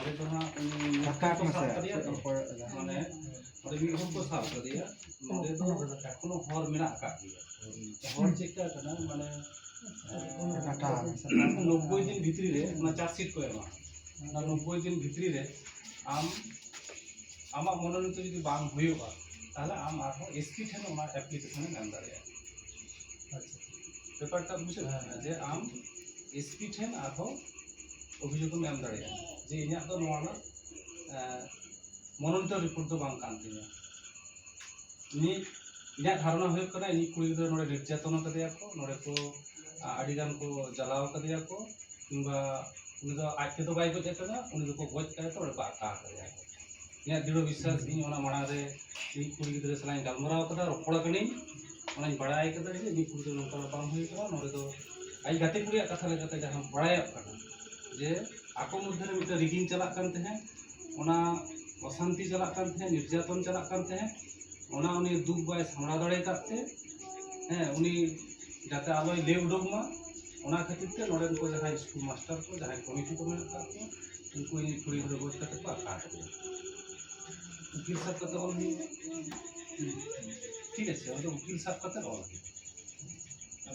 ᱚᱸᱰᱮ ᱫᱚ ᱦᱟᱸᱜ ᱠᱚ ᱥᱟᱵ ᱠᱟᱫᱮᱭᱟ ᱛᱚ ᱢᱟᱱᱮ ᱚᱸᱰᱮ ᱢᱤᱫ ᱦᱚᱲ ᱠᱚ ᱥᱟᱵ ᱠᱟᱫᱮᱭᱟ ᱱᱚᱰᱮ ᱫᱚ ᱮᱠᱷᱚᱱᱳ ᱦᱚᱨ ᱢᱮᱱᱟᱜ ᱟᱠᱟᱫ ᱜᱮᱭᱟ ᱦᱚᱨ ᱪᱮᱫᱠᱟ ᱠᱟᱱᱟ ᱢᱟᱱে 90 দিন ভিতরে রে না চার্জশিট কো এমা না 90 দিন ভিতরে রে আমার মনোনীত যদি বাং হইবা তাহলে আম আরো এসপি ঠেন ওনা অ্যাপ্লিকেশনে নাম দাঁড়িয়ে আচ্ছা ব্যাপারটা বুঝে যে আম এসপি ঠেন আরো অভিযোগ নাম দাঁড়িয়ে যে ইᱧᱟᱹᱜ ᱫᱚ ᱱᱚᱣᱟ ᱨᱮᱱᱟᱜ মনোনীত রিপোর্ট ᱫᱚ ᱵᱟᱝ ᱠᱟᱱ ᱛᱤᱧᱟᱹ ᱤᱧᱟᱹᱜ ধারণা ᱦᱩᱭᱩᱜ ᱠᱟᱱᱟ ᱤᱧ ᱠᱩᱲᱤ ᱜᱤᱫᱽᱨᱟᱹ ᱱᱚᱰᱮ ᱱᱤᱨᱡᱟᱛᱚᱱ ᱠᱟᱫᱮᱭᱟ ᱠᱚ ᱱᱚᱰᱮ ᱠᱚ ᱟᱹᱰᱤ ᱜᱟᱱ ᱠᱚ ᱡᱟᱞᱟᱣ ᱠᱟᱫᱮᱭᱟ ᱠᱚ কিংবা উনি তো আজ থেকে বাই গজ ᱠᱟᱱᱟ ᱩᱱᱤ ᱫᱚᱠᱚ ᱜᱚᱡ ᱠᱟᱭᱟ ᱛᱚ ᱚᱸᱰᱮ ᱠᱚ ᱟᱠᱟ ᱠᱟᱫᱮᱭᱟ ᱠᱚ ᱤᱧᱟᱹᱜ ᱫৃঢ় ᱵᱤᱥᱥᱟᱥ ᱤᱧ ᱚᱱᱟ ᱢᱟᱲᱟᱝ ᱨᱮ ᱤᱧ ᱠᱩᱲᱤ ᱜᱤᱫᱽᱨᱟᱹ ᱥᱟᱞᱟᱜ ᱜᱟᱞᱢᱟᱨᱟᱣ ᱠᱟᱫᱟ ᱨᱚᱯᱚᱲ ᱠᱟᱹᱱᱟᱹᱧ ᱚᱱᱟᱧ ᱵᱟᱲᱟᱭ ᱠᱟᱫᱟ ᱡᱮ ᱤᱧ ᱠᱩᱲᱤ ᱫᱚ ᱱᱚᱝᱠᱟ ᱵᱟᱝ ᱦᱩᱭ ᱠᱟᱱᱟ ᱱᱚᱰᱮ ᱫᱚ ᱟᱡ ᱜᱟᱛᱮ ᱠᱩᱲᱤᱭᱟᱜ ᱠᱟᱛᱷᱟ ᱞᱮᱠᱟᱛᱮ ᱡᱟᱦᱟᱸ ᱵᱟᱲᱟᱭᱚᱜ ᱠᱟᱱᱟ ᱡᱮ ᱟᱠᱚ ᱢᱚᱫᱽᱫᱷᱮ ᱨᱮ ᱢᱤᱫᱴᱟᱝ ᱨᱤᱜᱤᱝ ᱪᱟᱞᱟᱜ ᱠᱟᱱ ᱛᱟᱦᱮᱸ ᱚᱱᱟ অশান্তি চালাক কান তাহে নির্যাতন চালাক কান তাহে ওনা উনি দুঃখ বাই সামলা দাঁড়াই কাটতে হ্যাঁ উনি যাতে আলোয় লে উডোক মা ওনা খাতির তে নড়েন কো যাহাই স্কুল মাস্টার কো যাহাই কমিটি কো মেনা কাটতে উनको इन कुड़ी गिद्रा गोज काटे को आका काटे उकिल साहब कते ऑल ठीक আছে ওই উকিল সাহেব কতে অল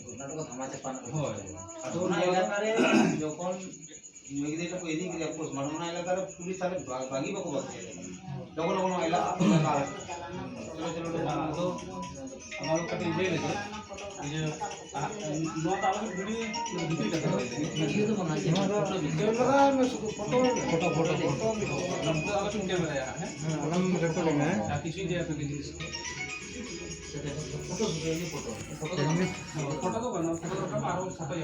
ঘটনাটা থামাতে পান হয় আদো না এলাকারে যখন মেগিদেটা কো এদিকে রে অফকোর্স মাননা এলাকারে পুলিশ তারে বাগি বাকো বাজে যখন কোন এলাকা চলো চলো আদো আমার কাছে ইয়ে লাগে এই যে নো তাও ভিডিও ভিডিও কথা বলতে ভিডিও তো বানাচ্ছে कैमरा में শুধু ফটো नंबर आगे तुम कैमरा है हम रिकॉर्डिंग है ताकि चीजें आप के जिस ফটো ফটো फोटो तो बना फोटो का मारो साथ ही